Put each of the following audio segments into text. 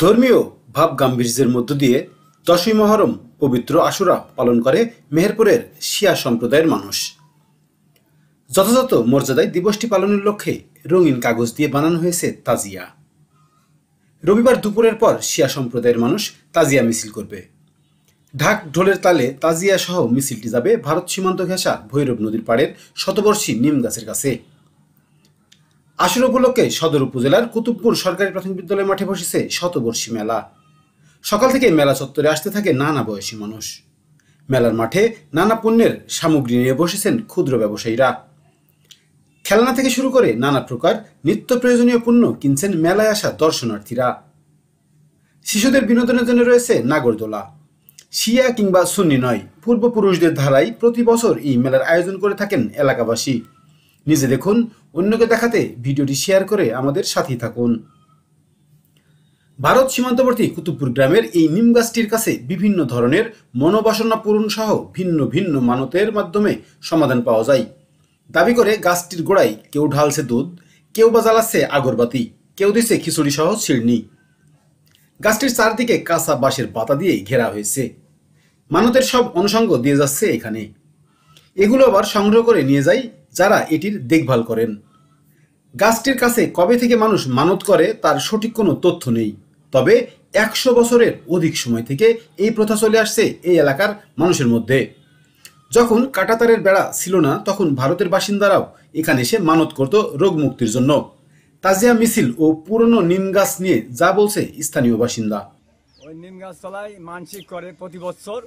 ধর্মীয় ভাব গাম্ভীর্যের মধ্য দিয়ে 10ই মুহররম পবিত্র আশুরা পালন করে মেহেরপুরের শিয়া সম্প্রদায়ের মানুষ। যথাযথ মর্যাদায় দিবসটি পালনের লক্ষ্যে রঙিন কাগজ দিয়ে বানানো হয়েছে তাজিয়া। রবিবার দুপুরের পর শিয়া সম্প্রদায়ের মানুষ তাজিয়া মিছিল করবে। ঢাক ঢোলের তালে তাজিয়া সহ মিছিলটি যাবে ভারত সীমান্ত ঘেঁষা ভৈরব নদীর পাড়ের শতবর্ষী নিম গাছের কাছে। আশুরা উপলক্ষে সদর উপজেলার কুতুবপুর সরকারি প্রাথমিক বিদ্যালয় মাঠে বসেছে শতবর্ষী মেলা। সকাল থেকে মেলা চত্বরে আসতে থাকে নানা বয়সী মানুষ। মেলার মাঠে নানা পণ্যের সামগ্রী নিয়ে বসেছেন ক্ষুদ্র ব্যবসায়ীরা। খেলনা থেকে শুরু করে নানা প্রকার নিত্য প্রয়োজনীয় পণ্য কিনছেন মেলায় আসা দর্শনার্থীরা। শিশুদের বিনোদনের জন্য রয়েছে নাগরদোলা। শিয়া কিংবা সুন্নি নয়, পূর্বপুরুষদের ধারায় প্রতি বছর এই মেলার আয়োজন করে থাকেন এলাকাবাসী। নিজে দেখুন, অন্যকে দেখাতে ভিডিওটি শেয়ার করে আমাদের সাথেই থাকুন। ভারত সীমান্তবর্তী কুতুবপুর গ্রামের এই নিম গাছটির কাছে বিভিন্ন ধরনের মনোবাসনা পূরণ সহ ভিন্ন ভিন্ন মানতের মাধ্যমে সমাধান পাওয়া যায়। দাবি করে গাছটির গোড়ায় কেউ ঢালছে দুধ, কেউ বা জ্বালাচ্ছে আগরবাতি, কেউ দিচ্ছে খিচুড়ি সহ শিরনি। গাছটির চারদিকে কাঁচা বাঁশের পাতা দিয়ে ঘেরা হয়েছে। মানতের সব অনুষঙ্গ দিয়ে যাচ্ছে এখানে। এগুলো আবার সংগ্রহ করে নিয়ে যায় যারা এটির দেখভাল করেন। গাছটির কাছে কবে থেকে মানুষ মানত করে তার সঠিক কোনো তথ্য নেই, তবে 100 বছরের অধিক সময় থেকে এই প্রথা চলে আসছে এই এলাকার মানুষের মধ্যে। যখন কাঁটাতারের বেড়া ছিল না, তখন ভারতের বাসিন্দারাও এখানে এসে মানত করত রোগ মুক্তির জন্য। তাজিয়া মিছিল ও পুরনো নিম গাছ নিয়ে যা বলছে স্থানীয় বাসিন্দা। ওই নিম গাছ তলায় মানসিক করে প্রতি বছর,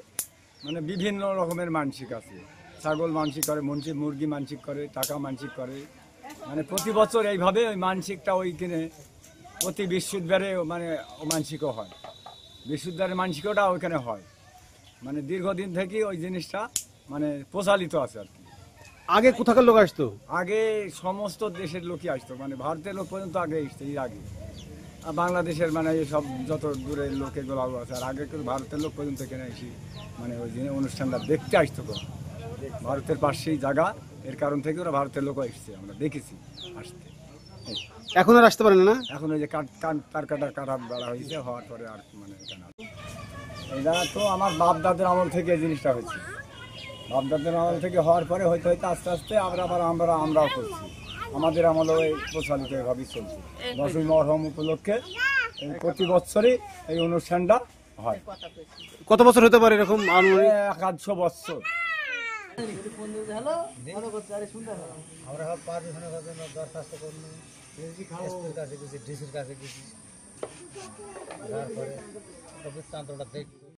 মানে বিভিন্ন রকমের মানসিক আছে। ছাগল মানসিক করে, মুরগি মানসিক করে, টাকা মানসিক করে, মানে প্রতি বছর এইভাবে ওই মানসিকটা ওইখানে প্রতি বৃহস্পতিবারে মানে মানসিকও হয়। বৃহস্পতিবারের মানসিকটা ওইখানে হয়, মানে দীর্ঘদিন থেকে ওই জিনিসটা মানে প্রচালিত আছে আর কি। আগে কোথাকার লোক আসতো? আগে সমস্ত দেশের লোকই আসতো, মানে ভারতের লোক পর্যন্ত আগে আসতো এর আগে। আর বাংলাদেশের মানে সব যত দূরের লোক এগুলো আছে, আর আগে কিন্তু ভারতের লোক পর্যন্ত এখানে এসে মানে ওই দিনে অনুষ্ঠানটা দেখতে আসতো। ভারতের পাশেই জায়গা, এর কারণ থেকে ওরা ভারতের লোকও এসছে, আমরা দেখেছি আসতে। এখন আর আসতে পারেন না? এখন ওই যে তার কাটা বেড়া হয়েছে, হওয়ার পরে আর মানে এখানে এই জায়গা তো আমার বাপ দাদের আমল থেকে এই জিনিসটা হয়েছে। বাপ দাদের আমল থেকে হওয়ার পরে হয়তো হয়তো আস্তে আস্তে আমরাও করছি। আমাদের আমলেও এই প্রচলিত এভাবেই চলছে। 10ই মুহররম উপলক্ষে প্রতি বছরই এই অনুষ্ঠানটা হয়। কত বছর হতে পারে এরকম? 100 বছর। আমরা